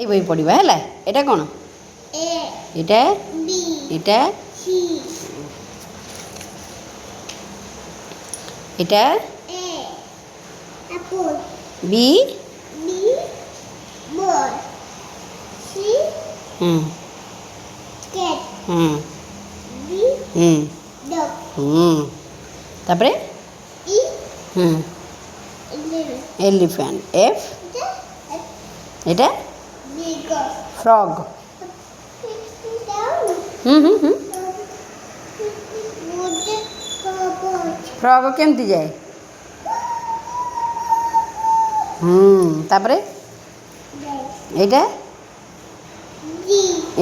বই পড়িবা হেলা এটা কোন এটা এটা এটা বি তারপরে এলিফ্যান্ট এফ এটা ফ্রগ ফ্রগ কেমতি যায় তারপরে এটা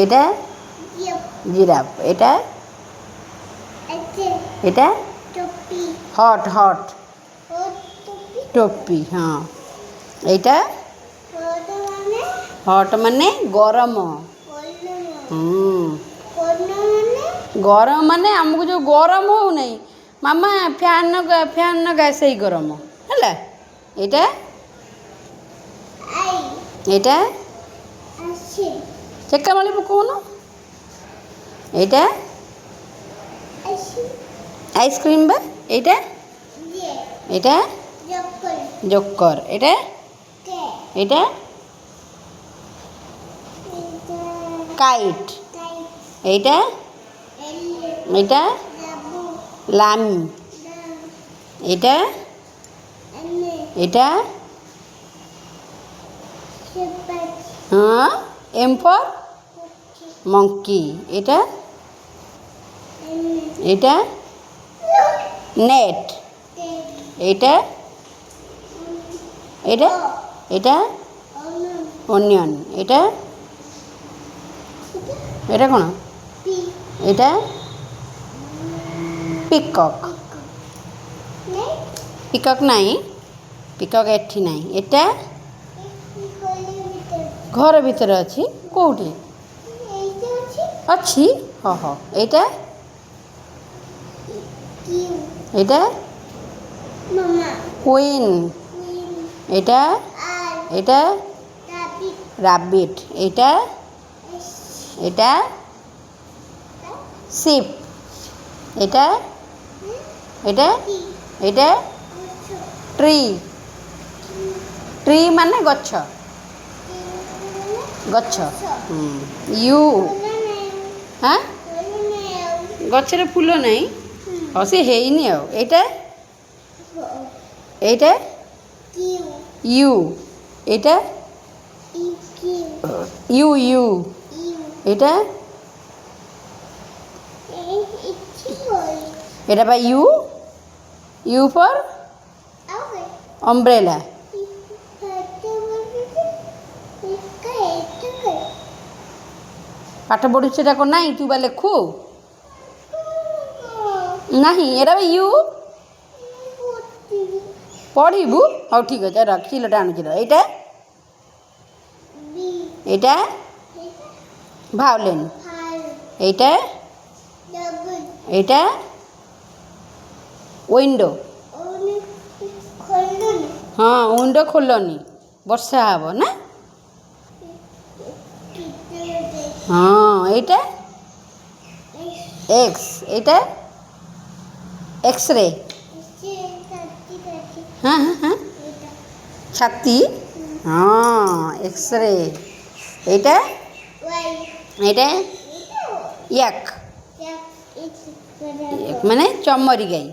এটা জিরাফ এটা এটা হট হট টপি হ্যাঁ এইটা হট মানে গরম গরম ମାନେ ଆମକୁ ଯେଉଁ ଗରମ ହେଉନାହିଁ ମାମା ଫ୍ୟାନ୍ ଲଗା ସେଇ ଗରମ ହେଲା ଏଇଟା ଏଇଟା ଚେକା ମାଳି ପକଉନ ଏଇଟା ଆଇସ୍କ୍ରିମ୍ ବା ଏଇଟା ଏଇଟା ଜୋକର ଏଇଟା ଏଇଟା কাইট এইটা এইটা লামি এটা এটা হ্যাঁ এম ফর মঙ্কি এটা এটা নেট এটা এটা এটা অনিয়ন এটা এটা কোন এটা পিকক পিকক নাই পিকক এଠି নাই এটা ঘর ভিতরে ଅଛି কোଉଠି ଅଛି ହଁ ହଁ এইটা এটা কুইন এটা এটা রাবিট এটা এটা শিপ এটা এটা এটা ট্রি ট্রি মানে গছ গଛ ইউ হ্যাঁ গছরে ফুল নাই ହଁ ସେ ହେଇନି ଆଉ এইটা এইটা ইউ এটা ইউ ইউ এটা এটা বা ইউ ইউ ফর ଅମ୍ବ୍ରେଲା ପାଠ ପଢ଼ୁଛୁ ସେଟା କ'ଣ ନାହିଁ ତୁ ବା ଲେଖୁ ନାହିଁ ଏଇଟା ବା ୟୁ ପଢ଼ିବୁ ହଉ ଠିକ୍ ଅଛି ରଖ ଚିଲଟା ଆଣୁଛି ଏଇଟା এইটা ভায়োলিন এইটা এইটা উইন্ডো ହଁ ୱିଣ୍ଡୋ ଖୋଲନି ବର୍ଷା ହେବ ନା ହଁ এইটা ଏକ୍ସ এইଟା ଏକ୍ସରେ ହଁ ହଁ ହଁ ଛାତି ହଁ ଏକ୍ସରେ এইটা এইটা ইয়াক মানে চমরি গাই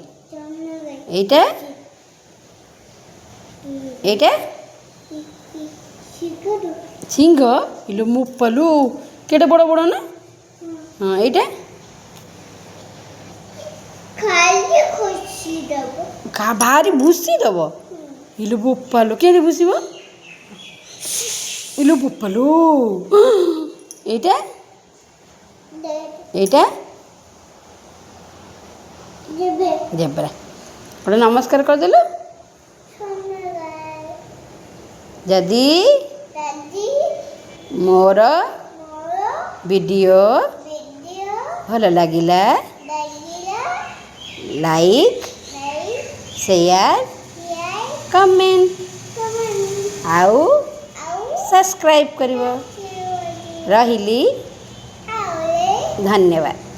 এইটা এইটা সিংহ ইলো মুপালু কেটে বড় বড় না হ্যাঁ এইটা ভারি ভুসি দেব ইলো ବୋପାଲୁ କେମିତି ଭୁସିବ ইলো ବୋପାଲୁ এইটা এইটা ଜେବ୍ରା ଗୋଟେ ନମସ୍କାର କରିଦେଲୁ ଯଦି ମୋର ଭିଡ଼ିଓ ଭଲ ଲାଗିଲା ଲାଇକ୍ ସେୟାର କମେଣ୍ଟ ଆଉ ସବସ୍କ୍ରାଇବ୍ କରିବ। ରହିଲି। ଧନ୍ୟବାଦ।